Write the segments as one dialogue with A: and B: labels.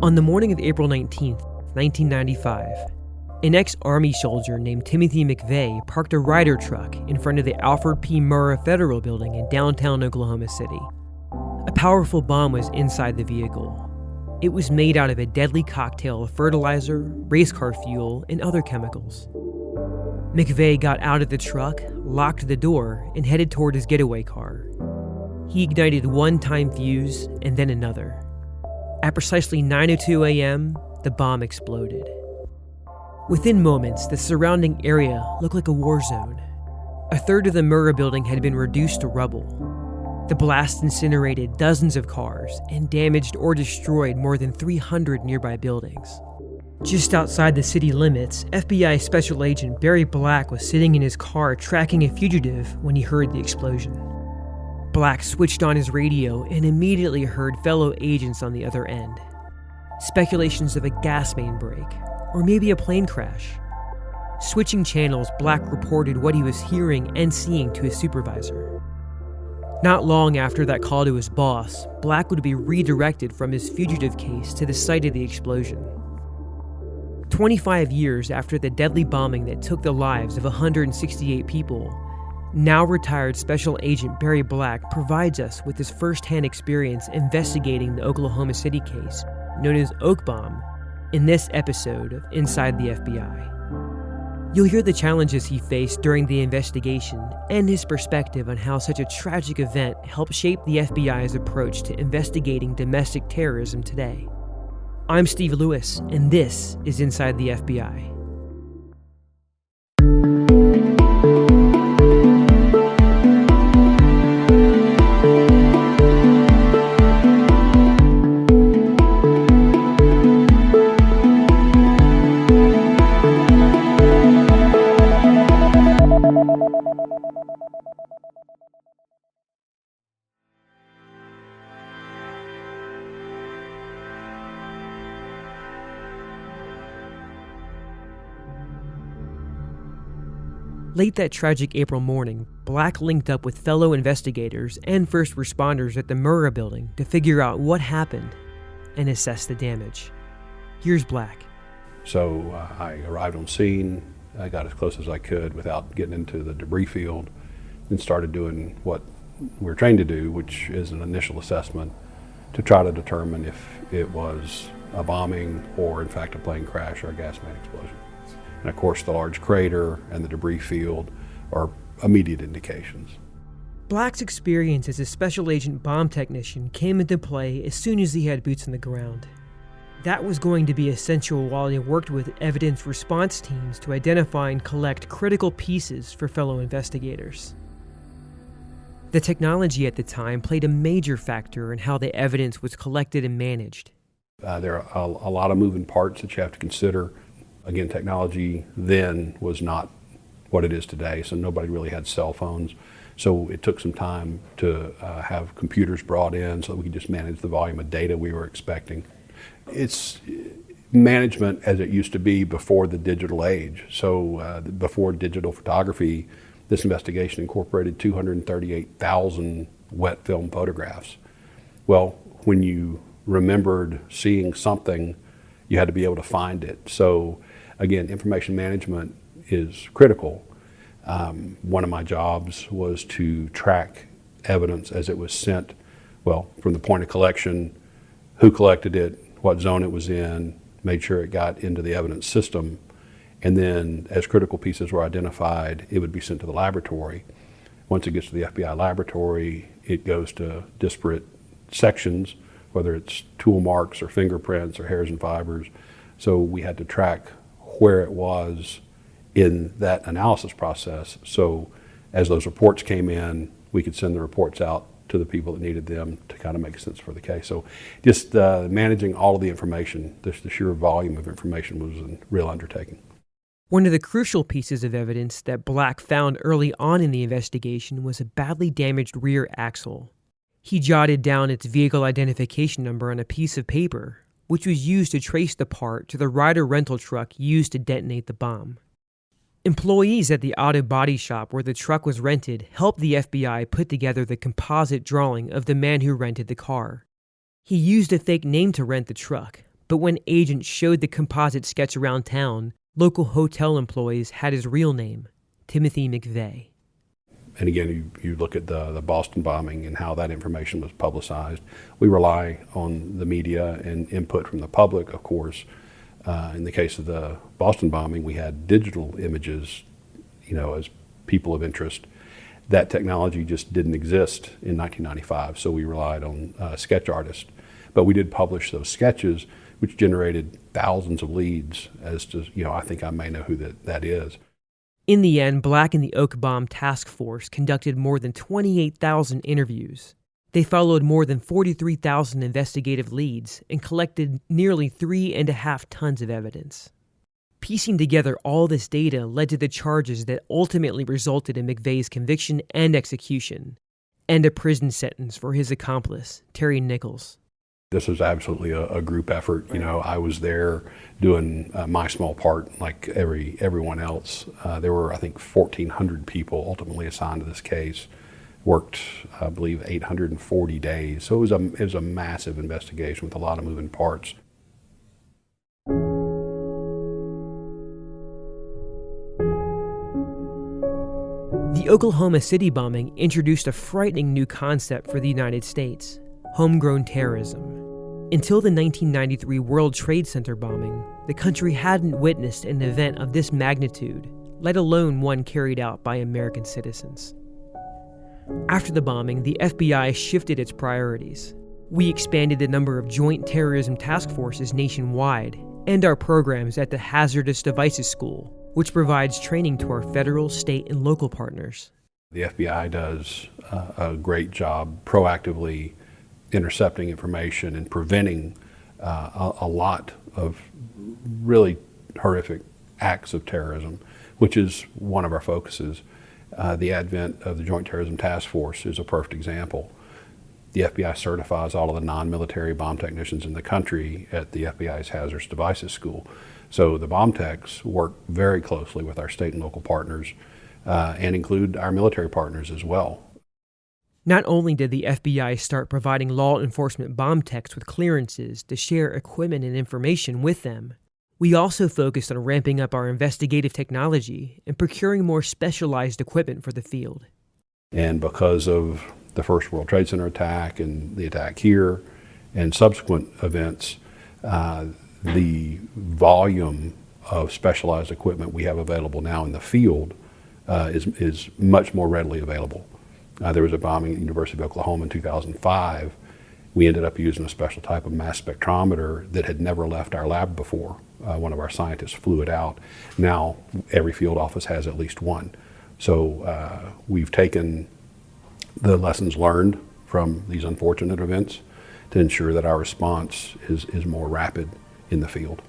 A: On the morning of April 19th, 1995, an ex-Army soldier named Timothy McVeigh parked a Ryder truck in front of the Alfred P. Murrah Federal Building in downtown Oklahoma City. A powerful bomb was inside the vehicle. It was made out of a deadly cocktail of fertilizer, race car fuel, and other chemicals. McVeigh got out of the truck, locked the door, and headed toward his getaway car. He ignited one time fuse and then another. At precisely 9:02 a.m., the bomb exploded. Within moments, the surrounding area looked like a war zone. A third of the Murrah building had been reduced to rubble. The blast incinerated dozens of cars and damaged or destroyed more than 300 nearby buildings. Just outside the city limits, FBI Special Agent Barry Black was sitting in his car tracking a fugitive when he heard the explosion. Black switched on his radio and immediately heard fellow agents on the other end. Speculations of a gas main break, or maybe a plane crash. Switching channels, Black reported what he was hearing and seeing to his supervisor. Not long after that call to his boss, Black would be redirected from his fugitive case to the site of the explosion. 25 years after the deadly bombing that took the lives of 168 people, now retired Special Agent Barry Black provides us with his first-hand experience investigating the Oklahoma City case, known as Oak Bomb, in this episode of Inside the FBI. You'll hear the challenges he faced during the investigation and his perspective on how such a tragic event helped shape the FBI's approach to investigating domestic terrorism today. I'm Steve Lewis, and this is Inside the FBI. Late that tragic April morning, Black linked up with fellow investigators and first responders at the Murrah building to figure out what happened and assess the damage. Here's Black.
B: So I arrived on scene. I got as close as I could without getting into the debris field and started doing what we're trained to do, which is an initial assessment to try to determine if it was a bombing or in fact a plane crash or a gas main explosion. And of course, the large crater and the debris field are immediate indications.
A: Black's experience as a special agent bomb technician came into play as soon as he had boots on the ground. That was going to be essential while he worked with evidence response teams to identify and collect critical pieces for fellow investigators. The technology at the time played a major factor in how the evidence was collected and managed.
B: There are a lot of moving parts that you have to consider. Again, technology then was not what it is today, so nobody really had cell phones. So it took some time to have computers brought in so that we could just manage the volume of data we were expecting. It's management as it used to be before the digital age. So before digital photography, this investigation incorporated 238,000 wet film photographs. Well, when you remembered seeing something, you had to be able to find it. So again, information management is critical. One of my jobs was to track evidence as it was sent, well, from the point of collection, who collected it, what zone it was in, made sure it got into the evidence system, and then as critical pieces were identified, it would be sent to the laboratory. Once it gets to the FBI laboratory, it goes to disparate sections, whether it's tool marks or fingerprints or hairs and fibers. So we had to track where it was in that analysis process. So as those reports came in, we could send the reports out to the people that needed them to kind of make sense for the case. So just managing all of the information, the sheer volume of information was a real undertaking.
A: One of the crucial pieces of evidence that Black found early on in the investigation was a badly damaged rear axle. He jotted down its vehicle identification number on a piece of paper, which was used to trace the part to the Ryder rental truck used to detonate the bomb. Employees at the auto body shop where the truck was rented helped the FBI put together the composite drawing of the man who rented the car. He used a fake name to rent the truck, But when agents showed the composite sketch around town, local hotel employees had his real name, Timothy McVeigh.
B: And again, you look at the Boston bombing and how that information was publicized. We rely on the media and input from the public, of course. In the case of the Boston bombing, we had digital images, as people of interest. That technology just didn't exist in 1995, so we relied on sketch artists. But we did publish those sketches, which generated thousands of leads as to, I think I may know who that is.
A: In the end, Black and the Oak Bomb Task Force conducted more than 28,000 interviews. They followed more than 43,000 investigative leads and collected nearly 3.5 tons of evidence. Piecing together all this data led to the charges that ultimately resulted in McVeigh's conviction and execution, and a prison sentence for his accomplice, Terry Nichols.
B: This was absolutely a group effort. I was there doing my small part like everyone else. There were, I think, 1,400 people ultimately assigned to this case. Worked, I believe, 840 days. So it was a massive investigation with a lot of moving parts.
A: The Oklahoma City bombing introduced a frightening new concept for the United States: homegrown terrorism. Until the 1993 World Trade Center bombing, the country hadn't witnessed an event of this magnitude, let alone one carried out by American citizens. After the bombing, the FBI shifted its priorities. We expanded the number of joint terrorism task forces nationwide and our programs at the Hazardous Devices School, which provides training to our federal, state, and local partners.
B: The FBI does a great job proactively intercepting information and preventing a lot of really horrific acts of terrorism, which is one of our focuses. The advent of the Joint Terrorism Task Force is a perfect example. The FBI certifies all of the non-military bomb technicians in the country at the FBI's Hazardous Devices School. So the bomb techs work very closely with our state and local partners and include our military partners as well.
A: Not only did the FBI start providing law enforcement bomb techs with clearances to share equipment and information with them, we also focused on ramping up our investigative technology and procuring more specialized equipment for the field.
B: And because of the first World Trade Center attack and the attack here and subsequent events, the volume of specialized equipment we have available now in the field is much more readily available. There was a bombing at the University of Oklahoma in 2005. We ended up using a special type of mass spectrometer that had never left our lab before. One of our scientists flew it out. Now every field office has at least one. So we've taken the lessons learned from these unfortunate events to ensure that our response is more rapid in the field.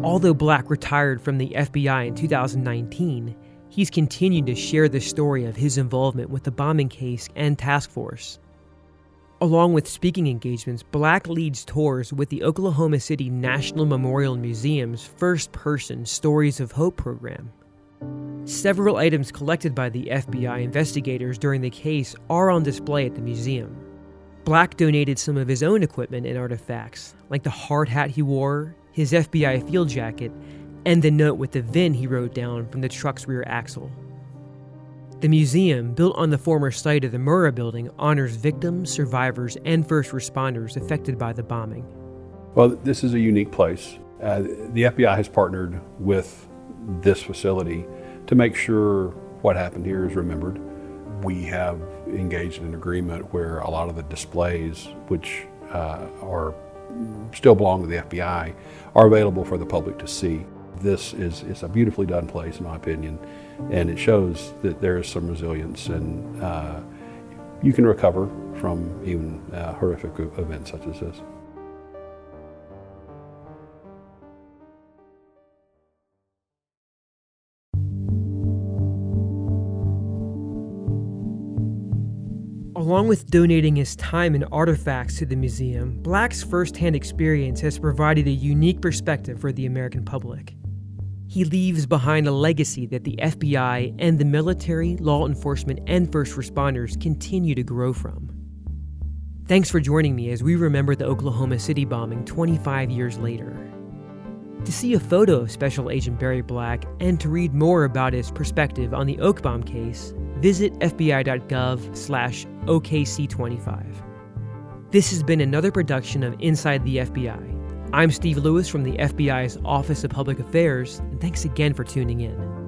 A: Although Black retired from the FBI in 2019, he's continued to share the story of his involvement with the bombing case and task force. Along with speaking engagements, Black leads tours with the Oklahoma City National Memorial Museum's first-person Stories of Hope program. Several items collected by the FBI investigators during the case are on display at the museum. Black donated some of his own equipment and artifacts, like the hard hat he wore, his FBI field jacket, and the note with the VIN he wrote down from the truck's rear axle. The museum, built on the former site of the Murrah building, honors victims, survivors, and first responders affected by the bombing.
B: Well, this is a unique place. The FBI has partnered with this facility to make sure what happened here is remembered. We have engaged in an agreement where a lot of the displays, which are still belong to the FBI, are available for the public to see. This is a beautifully done place, in my opinion, and it shows that there is some resilience, and you can recover from even horrific events such as this.
A: Along with donating his time and artifacts to the museum, Black's first-hand experience has provided a unique perspective for the American public. He leaves behind a legacy that the FBI and the military, law enforcement, and first responders continue to grow from. Thanks for joining me as we remember the Oklahoma City bombing 25 years later. To see a photo of Special Agent Barry Black and to read more about his perspective on the Oak Bomb case, visit fbi.gov/OKC25. This has been another production of Inside the FBI. I'm Steve Lewis from the FBI's Office of Public Affairs, and thanks again for tuning in.